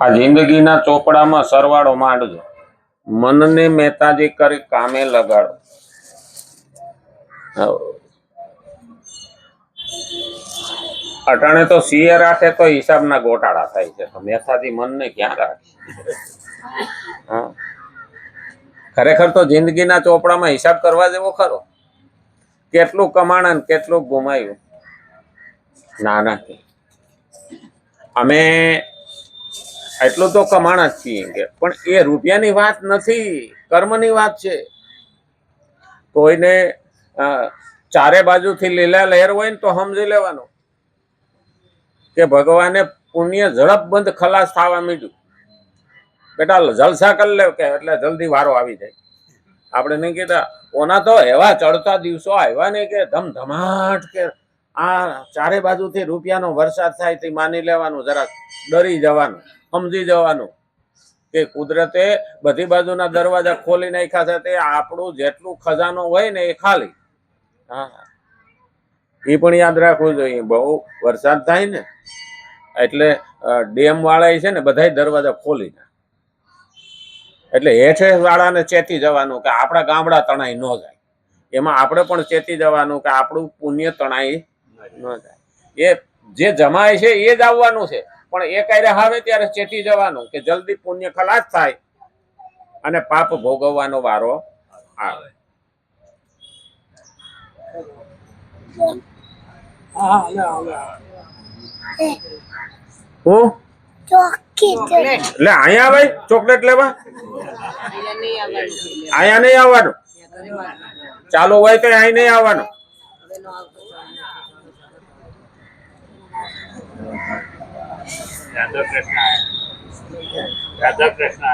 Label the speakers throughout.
Speaker 1: આ જિંદગીના ચોપડામાં સરવાળો માંડજો, મનને મહેતાજી કરી કામે લગાડો. અટાણે તો સીએ રાખે તો હિસાબના ગોટાળા થાય છે, તો મહેતાજી મનને ક્યાં રાખે? ખરેખર તો જિંદગીના ચોપડામાં હિસાબ કરવા જેવો ખરો. કેટલું કમાણા ને કેટલું ગુમાયું. ના અમે એટલું તો કમાણા જ છીએ કે, પણ એ રૂપિયાની વાત નથી, કર્મની વાત છે. કોઈને ચારે બાજુથી લીલા લહેર હોય ને તો સમજી લેવાનું કે ભગવાને પુણ્ય ઝડપબંધ ખલાસ થવા માંડ્યું. બેટા જલસા કરી લે કે એટલે જલ્દી વારો આવી જાય. આપણે નહીં કીધા ઓના તો એવા ચડતા દિવસો આવ્યા ને કે ધમધમાટ કે આ ચારે બાજુથી રૂપિયાનો વરસાદ થાય તે માની લેવાનું, જરાક ડરી જવાનું, સમજી જવાનું કે કુદરતે બધી બાજુના દરવાજા ખોલી નાખ્યા છે. તે આપણું જેટલું ખજાનો હોય ને એ ખાલી. હા, એ પણ યાદ રાખવું જોઈએ. બહુ વરસાદ થાય ને એટલે ડેમ વાળા છે ને બધા દરવાજા ખોલી નાખે. એટલે હેઠે વાળાને ચેતી જવાનું કે આપણા ગામડા તણાઈ ન જાય. એમાં આપણે પણ ચેતી જવાનું કે આપણું પુણ્ય તણાઈ ન જાય. એ જે જમાય છે એ જ આવવાનું છે, પણ એ કાંઈ આવે ત્યારે ચેતી જવાનું કે જલ્દી પુણ્ય ખલાસ થાય અને પાપ ભોગવવાનો વારો આવે. હું એટલે અહીંયા ભાઈ ચોકલેટ લેવા અહીંયા નહીં આવવાનું. ચાલુ હોય તો અહીં નહીં આવવાનું. રાધા કૃષ્ણ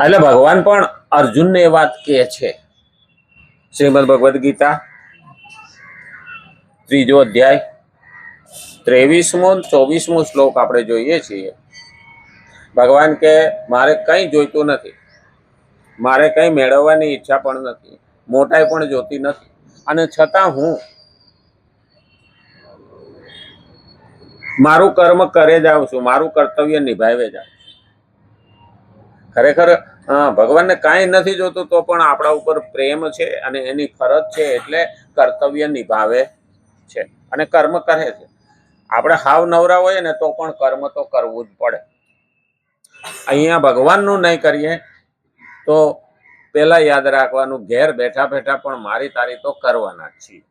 Speaker 1: એટલે ભગવાન પણ અર્જુનને એ વાત કહે છે. શ્રીમદ ભગવદ્ ગીતા 3 અધ્યાય 23મો 24મો શ્લોક આપણે જોઈએ છીએ. ભગવાન કે મારે કંઈ જોઈતું નથી, મારે કંઈ મેળવવાની ઈચ્છા પણ નથી, મોટાઈ પણ જોતી નથી, અને છતાં હું મારું કર્મ કરે જાઉં છું, મારું કર્તવ્ય નિભાવે જાઉં છું. ખરેખર ભગવાનને કાંઈ નથી જોતું તો પણ આપણા ઉપર પ્રેમ છે અને એની ફરજ છે એટલે કર્તવ્ય નિભાવે છે અને કર્મ કરે છે. આપણે હાવ નવરા હોઈએ ને તો પણ કર્મ તો કરવું જ પડે. અહીંયા ભગવાનનું નહીં કરીએ તો પેલા યાદ રાખવાનું, ઘેર બેઠા બેઠા પણ મારી તારી તો કરવાના જ છીએ.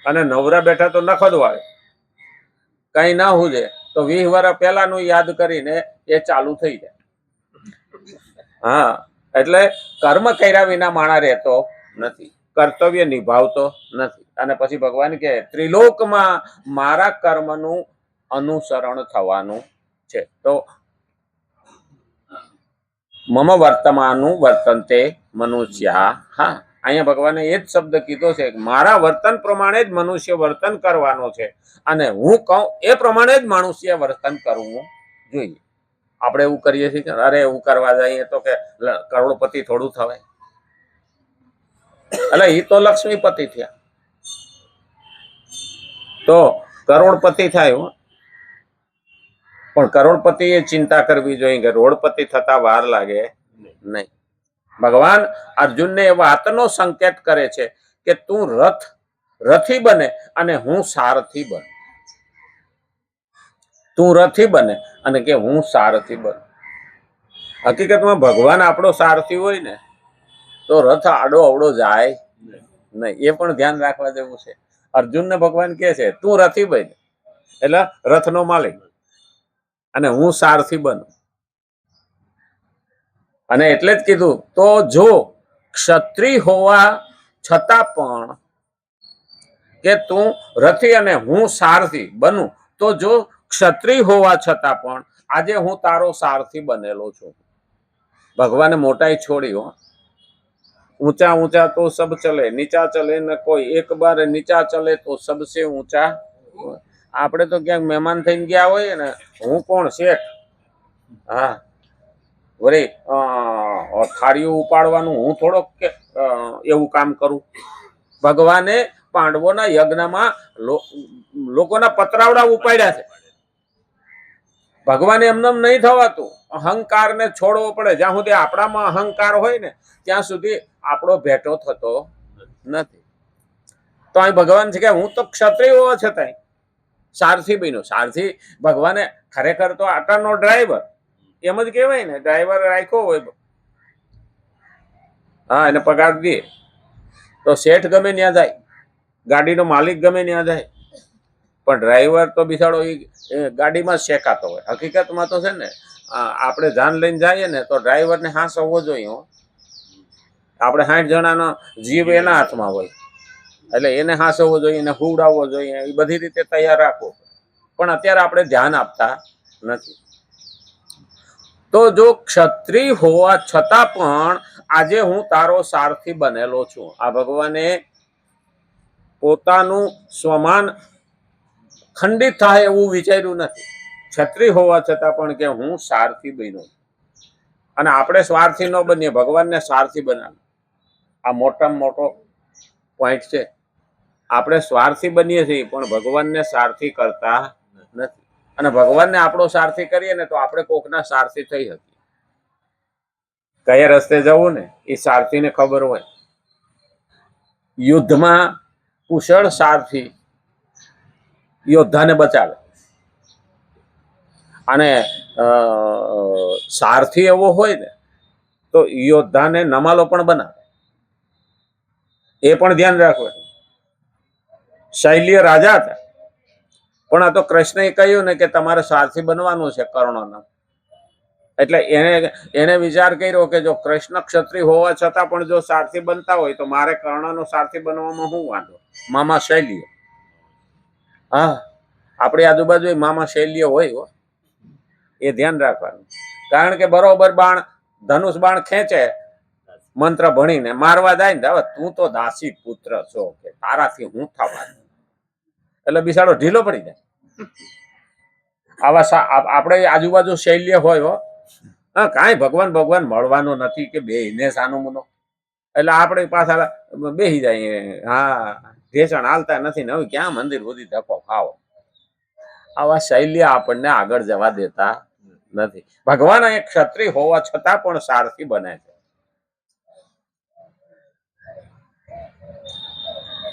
Speaker 1: અને નવરા બેઠા તો નખ જ વાળે. કંઈ ના હુજે તો 20 વર્ષ પહેલાનું યાદ કરીને એ ચાલુ થઈ જાય. હા, એટલે કર્મ કર્યા વિના માણા રહેતો નથી, કર્તવ્ય નિભાવતો નથી. અને પછી ભગવાન કહે ત્રિલોકમાં મારા કર્મનું અનુસરણ થવાનું છે. તો મમ વર્તમાનું વર્તન્તે મનુષ્યા. હા, અહીંયા ભગવાને એ જ શબ્દ કીધો છે કે મારા વર્તન પ્રમાણે જ મનુષ્ય વર્તન કરવાનો છે અને હું કહું એ પ્રમાણે જ મનુષ્ય વર્તન કરવું જોઈએ. આપણે એવું કરીએ છીએ કે અરે એવું કરવા જઈએ તો કે કરોડપતિ થોડું થવાય. એટલે એ તો લક્ષ્મીપતિ થયા, તો કરોડપતિ થાય. પણ કરોડપતિ એ ચિંતા કરવી જોઈએ કે રોડપતિ થતા વાર લાગે નહીં. ભગવાન અર્જુનને એ વાતનો સંકેત કરે છે કે તું રથી બને અને હું સારથી બન. તું રથી બને અને કે હું સારથી બન. હકીકતમાં ભગવાન આપણો સારથી હોય ને તો રથ આડો અવડો જાય નહીં. એ પણ ધ્યાન રાખવા જેવું છે. અર્જુનને ભગવાન કહે છે તું રથી બન એટલે રથનો માલિક અને હું સારથી બનું. અને એટલે જ કીધું તો જો ક્ષત્રિય હોવા છતાં પણ કે તું રથી અને હું સારથી બનું, તો જો ક્ષત્રિય હોવા છતાં પણ આજે હું તારો સારથી બનેલો છું. ભગવાને મોટાઈ છોડી હો. ઊંચા ઊંચા તો સબ ચલે, નીચા ચલે ન કોઈ, એક બાર નીચા ચલે તો સબસે ઊંચા. આપણે તો ક્યાંક મહેમાન થઈને ગયા હોઈએ ને, હું કોણ શેઠ, હા વળી થાળીઓ ઉપાડવાનું હું થોડોક કે એવું કામ કરું. ભગવાને પાંડવોના યજ્ઞમાં લોકોના પતરાવડા ઉપાડ્યા છે. ભગવાને એમને નહીં થવાતું. અહંકારને છોડવો પડે. જ્યાં સુધી આપણામાં અહંકાર હોય ને ત્યાં સુધી આપણો ભેટો થતો નથી. તો અહીં ભગવાન છે કે હું તો ક્ષત્રિય હોવા છતાંય સારથી બન્યો. સારથી ભગવાને ખરેખર તો આટાનો ડ્રાઈવર એમ જ કહેવાય ને. ડ્રાઈવર રાખ્યો હોય, હા, એને પગાર દે તો શેઠ ગમે ત્યાં જાય, ગાડીનો માલિક ગમે ત્યાં જાય, પણ ડ્રાઈવર તો બિચારો એ ગાડીમાં જ શેકાતો હોય. હકીકતમાં તો છે ને આપણે જાન લઈને જઈએ ને તો ડ્રાઈવરને હાંસ હોવો જોઈએ. આપણે 60 જણાનો જીવ એના હાથમાં હોય એટલે એને હાંસવવો જોઈએ, એને હુવડાવવો જોઈએ, એ બધી રીતે તૈયાર રાખવો. પણ અત્યારે આપણે ધ્યાન આપતા નથી. તો જો ક્ષત્રિય હોવા છતાં પણ આજે હું તારો સારથી બનેલો છું. આ ભગવાને પોતાનું સ્વમાન ખંડિત થાય એવું વિચાર્યું નથી. ક્ષત્રિય હોવા છતાં પણ કે હું સારથી બન્યો. અને આપણે સ્વાર્થી ન બનીએ, ભગવાનને સારથી બનાવે. આ મોટામાં મોટો પોઈન્ટ છે. આપણે સ્વાર્થી બનીએ છીએ પણ ભગવાનને સારથી કરતા નથી. અને ભગવાનને આપણો સારથી કરીએ ને તો આપણે કોકના સારથી થઈ શકીએ. કયા રસ્તે જવું ને એ સારથીને ખબર હોય. યુદ્ધમાં કુશળ સારથી યોદ્ધાને બચાવે. અને સારથી એવો હોય ને તો યોદ્ધાને નમાલો પણ બનાવે. એ પણ ધ્યાન રાખવું. શૈલ્ય રાજા હતા પણ આ તો કૃષ્ણએ કહ્યું ને કે તમારે સારથી બનવાનું છે કર્ણનો. એટલે એને વિચાર કર્યો કે જો કૃષ્ણ ક્ષત્રિય હોવા છતાં પણ જો સારથી બનતા હોય તો મારે કર્ણનો સારથી બનવામાં શું વાંધો. મામા શૈલ્ય, હા, આપણી આજુબાજુ મામા શૈલ્ય હોય. એ ધ્યાન રાખવાનું. કારણ કે બરોબર બાણ ધનુષ બાણ ખેંચે મંત્ર ભણીને મારવા જાય ને, હવે તું તો દાસી પુત્ર છો કે તારાથી હું થવાનું, એટલે બિચારો ઢીલો પડી જાય. આવા આપણે આજુબાજુ શૈલ્ય હોય, હા, કાંઈ ભગવાન ભગવાન મળવાનો નથી કે બેને સાનું મુનો, એટલે આપણે પાછા બેસી જાય. હા, ઢેસણ હાલતા નથી ને હવે ક્યાં મંદિર સુધી ધક્કો ખાવો. આવા શૈલ્ય આપણને આગળ જવા દેતા નથી. ભગવાન એક ક્ષત્રિય હોવા છતાં પણ સારથી બને છે.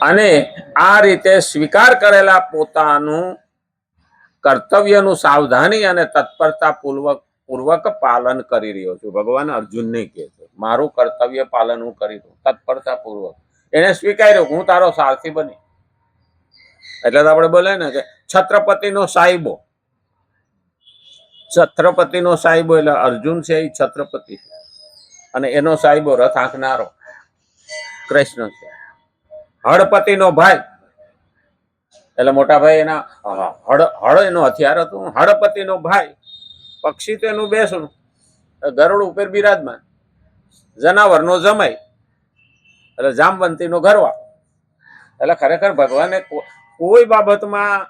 Speaker 1: અને આ રીતે સ્વીકાર કરેલા પોતાનું કર્તવ્યનું સાવધાની અને તત્પરતા પૂર્વક પાલન કરી રહ્યો છું. ભગવાન અર્જુનને કહે છે મારું કર્તવ્ય પાલન હું કરી દઉં તત્પરતા પૂર્વક. એને સ્વીકાર્યું હું તારો સારથી બની. એટલે તો આપણે બોલે ને કે છત્રપતિનો સાહેબો. છત્રપતિનો સાહેબો એટલે અર્જુન છે એ છત્રપતિ છે. અને એનો સાહેબો રથ આંકનારો કૃષ્ણ છે. હળપતિનો ભાઈ એટલે મોટા ભાઈ એના હળ એનો હથિયાર હતું. હળપતિનો ભાઈ પક્ષી તો એનું બેસણું, ગરુડ ઉપર બિરાજમાન, જનાવરનો જમાઈ એટલે જામવંતીનો ઘરવા. એટલે ખરેખર ભગવાને કોઈ બાબતમાં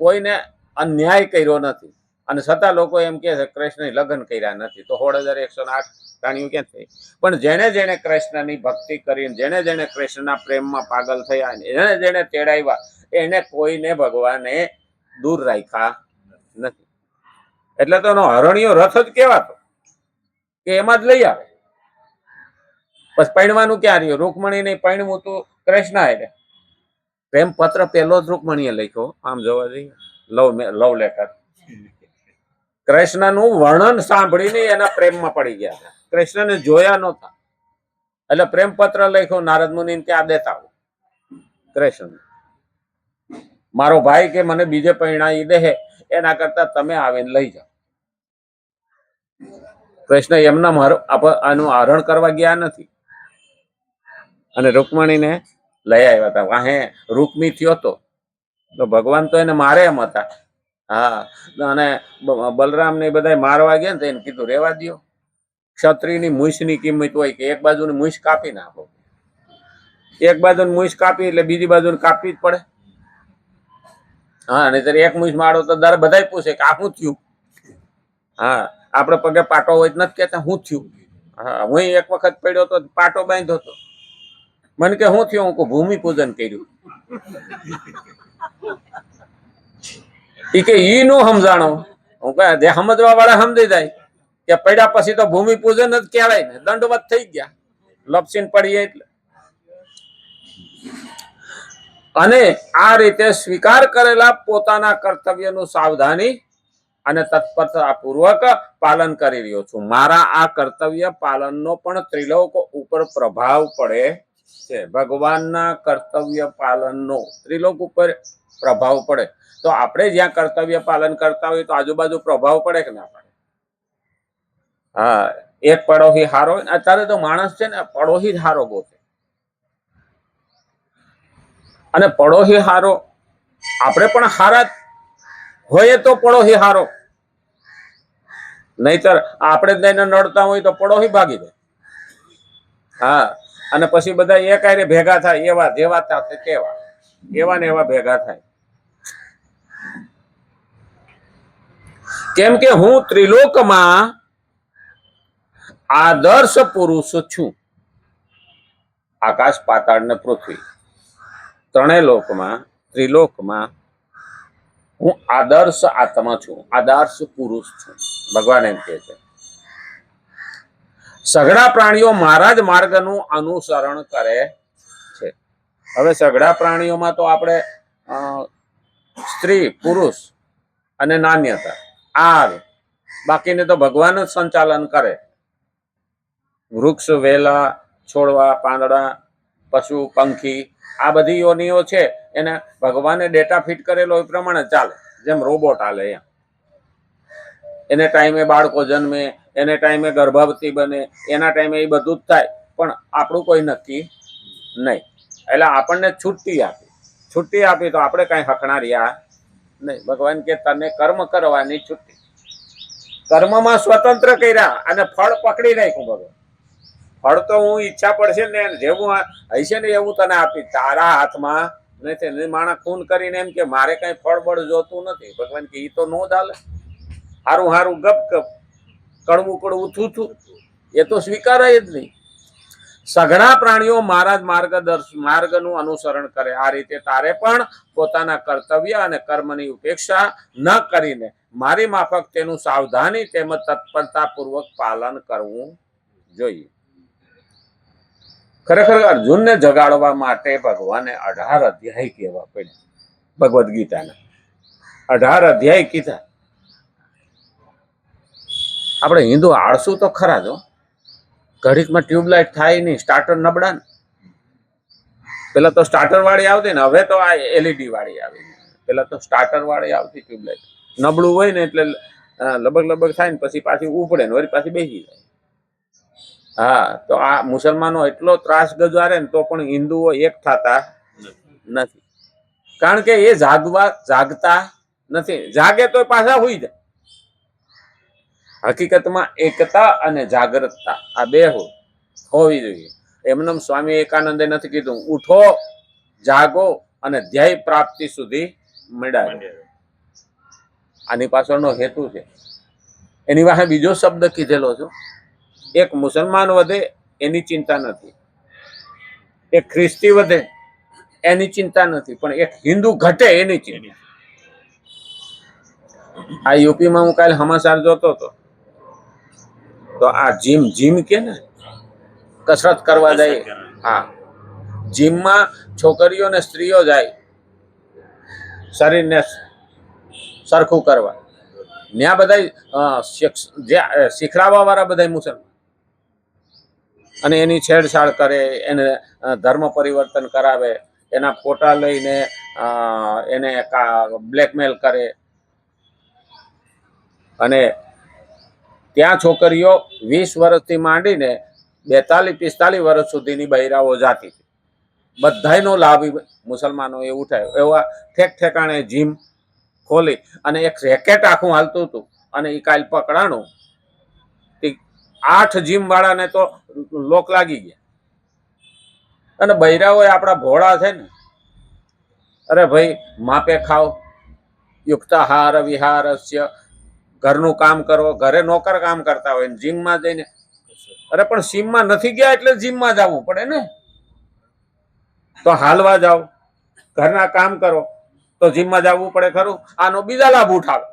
Speaker 1: કોઈને અન્યાય કર્યો નથી. અને છતાં લોકો એમ કે છે કૃષ્ણએ લગ્ન કર્યા નથી તો 16,108 રાણીઓ ક્યાં થઈ. પણ જેને જેને કૃષ્ણની ભક્તિ કરીને, જેને જેને કૃષ્ણના પ્રેમમાં પાગલ થયા, જેને જેને તેડાવ્યા, એને કોઈને ભગવાને દૂર રાખ્યા નથી. એટલે તો એનો હરણીયો રથ જ કહેવાતો કે એમાં જ લઈ આવે. બસ પૈણવાનું ક્યાં રહ્યું? રૂકમણીને પૈણવું તું કૃષ્ણ. એટલે પ્રેમ પત્ર પહેલો જ રૂકમણીએ લખ્યો. આમ જોવા જઈએ લવ લેટર. કૃષ્ણનું વર્ણન સાંભળીને એના પ્રેમમાં પડી ગયા હતા. કૃષ્ણને જોયા નહોતા એટલે પ્રેમ પત્ર લખ્યો નારદ મુનિને ત્યાં દેતા હોય. કૃષ્ણ મારો ભાઈ કે મને બીજે પૈણાઈ દે એના કરતા તમે આવીને લઈ જાઓ. કૃષ્ણ એમના આનું હરણ કરવા ગયા નથી અને રૂકમણીને લઈ આવ્યા હતા. વાહે રૂકમી થયો તો ભગવાન તો એને મારે એમ હતા. હા, અને બલરામ ને બધા મારવા ગયા ને તો એને કીધું રેવા દો. ક્ષત્રિયની મૂછની કિંમત હોય કે એક બાજુની મૂછ કાપી નાખો. એક બાજુની મૂછ કાપી એટલે બીજી બાજુને કાપવી જ પડે. હા, નહીતર એક મૂછ મારો તો દર બધાય પૂછે કે આ શું થયું. હા, આપણે પગે પાટો હોય તો નથી કહેતા શું થયું. હા, હું એક વખત પડ્યો તો પાટો બાંધ્યો હતો. મને કે શું થયું? હું ભૂમિ પૂજન કર્યું. ઈ કે ઈ નું સમજાણો. હું કહે જે સમજવા વાળા સમજી જાય કે પડ્યા પછી તો ભૂમિ પૂજન જ કહેવાય ને, દંડવત થઈ ગયા લપસીને પડીએ એટલે. અને આ રીતે સ્વીકાર કરેલા પોતાના કર્તવ્યનું સાવધાની અને તત્પરતા પૂર્વક પાલન કરી રહ્યો છું. મારા આ કર્તવ્ય પાલનનો પણ ત્રિલોક ઉપર પ્રભાવ પડે છે. ભગવાનના કર્તવ્ય પાલનનો ત્રિલોક ઉપર પ્રભાવ પડે. તો આપણે જ્યાં કર્તવ્ય પાલન કરતા હોય તો આજુબાજુ પ્રભાવ પડે કે ના પડે? હા, એક પડોશી હારો. અત્યારે તો માણસ છે ને પડોશી જ હારો ગોતે. અને પડોશી હારો આપણે પણ હારા હોય તો પડોશી હારો, નહીતર આપણે જ લઈને નડતા હોય તો પડોશી ભાગી જાય. હા, અને પછી બધા એક હારે ભેગા થાય, એવા જેવા તેવા, એવા ને એવા ભેગા થાય. કેમ કે હું ત્રિલોકમાં આદર્શ પુરુષ છું. આકાશ, પાતાળ ને પૃથ્વી ત્રણેય લોકમાં, ત્રિલોકમાં હું આદર્શ આત્મા છું, આદર્શ પુરુષ છું. ભગવાન એમ કહે છે. સઘળા પ્રાણીઓ મારા જ માર્ગનું અનુસરણ કરે છે. હવે સઘળા પ્રાણીઓમાં તો આપણે સ્ત્રી, પુરુષ અને નાન્યતા આ બાકીને તો ભગવાન જ સંચાલન કરે. વૃક્ષ, વેલા, છોડવા, પાંદડા, પશુ, પંખી આ બધી યોનિઓ છે એને ભગવાને ડેટા ફિટ કરેલો એ પ્રમાણે ચાલે. જેમ રોબોટ હાલે એમ. એને ટાઈમે બાળકો જન્મે, એને ટાઈમે ગર્ભવતી બને, એના ટાઈમે એ બધું જ થાય. પણ આપણું કોઈ નક્કી નહીં. એટલે આપણને છુટ્ટી આપી તો આપણે કઈ હકણા રહ્યા નહીં. ભગવાન કે તને કર્મ કરવાની છુટ્ટી. કર્મમાં સ્વતંત્ર કર્યા અને ફળ પકડી રાખ્યું. ભગવાન ફળ તો હું ઈચ્છા પડશે ને જેવું હશે ને એવું તને આપી. તારા હાથમાં નથી. માણસ ખૂન કરીને એમ કે મારે કઈ ફળ બળ જોતું નથી. ભગવાન કે ઈ તો નો ચાલે. હારું હારું ગપ ગપ, કડવું કડવું થૂથું, એ તો સ્વીકારાય જ નહીં. સઘળા પ્રાણીઓ મારા જ માર્ગનું અનુસરણ કરે. આ રીતે તારે પણ પોતાના કર્તવ્ય અને કર્મની ઉપેક્ષા ન કરીને મારી માફક તેનું સાવધાની તેમજ તત્પરતા પૂર્વક પાલન કરવું જોઈએ. ખરેખર અર્જુનને જગાડવા માટે ભગવાને 18 અધ્યાય કહેવા પડ્યા. ભગવદ્ ગીતાના 18 અધ્યાય કીધા. આપણે હિન્દુ આળસુ તો ખરા જ. ઘડીકમાં ટ્યુબલાઇટ થાય નહીં, સ્ટાર્ટર નબળા ને. પેલા તો સ્ટાર્ટર વાળી આવતી ને, હવે તો આ એલઈડી વાળી આવી. પેલા તો સ્ટાર્ટર વાળી આવતી ટ્યુબલાઇટ. નબળું હોય ને એટલે લબક લબક થાય ને પછી પાછી ઉપડે ને વળી પાછી બેસી જાય. હા, તો આ મુસલમાનો એટલો ત્રાસ ગજવારે ને તો પણ હિન્દુઓ એક થતા નથી. કારણ કે એ જાગતા નથી. જાગે તો પાછા હુઈ જાય. હકીકતમાં એકતા અને જાગૃતતા આ બે હોવી જોઈએ. એમને સ્વામી વિવેકાનંદે નથી કીધું ઉઠો, જાગો અને ધ્યેય પ્રાપ્તિ સુધી મેળાવો. આની પાછળનો હેતુ છે. એની વાહે બીજો શબ્દ કીધેલો છે. એક મુસલમાન વધે એની ચિંતા નથી, એક ખ્રિસ્તી વધે એની ચિંતા નથી, પણ એક હિન્દુ ઘટે એની ચિંતા. આ યુપીમાં હું કાલે સમાચાર જોતો હતો. તો આ જીમ કે ને કસરત કરવા જાય. હા, જીમમાં છોકરીઓ ને સ્ત્રીઓ જાય શરીરને સરખું કરવા. ત્યાં બધા શીખડાવવા વાળા બધા મુસલમાન, અને એની છેડછાડ કરે, એને ધર્મ પરિવર્તન કરાવે, એના ફોટા લઈને એને બ્લેકમેલ કરે. અને ત્યાં છોકરીઓ 20 વર્ષથી માંડીને 42-45 વર્ષ સુધીની બૈરાઓ જાતી. બધાનો લાભ મુસલમાનોએ ઉઠાવ્યો. એવા ઠેક ઠેકાણે જીમ ખોલી અને એક રેકેટ આખું હાલતું હતું. અને એ કાલ પકડાણું. 8 જીમ વાળાને તો લોક લાગી ગયા. અને બૈરાઓ આપણા ભોળા છે ને, અરે ભાઈ માપે ખાઓ, યુક્તાહાર વિહારસ્ય ઘરનું કામ કરો, ઘરે નોકર કામ કરતા હોય, જીમમાં જઈને અરે પણ જીમમાં નથી ગયા એટલે જીમમાં જવું પડે ને. તો હાલવા જાઓ, ઘરના કામ કરો તો જીમમાં જવું પડે ખરું? આનો બીજા લાભ ઉઠાવો.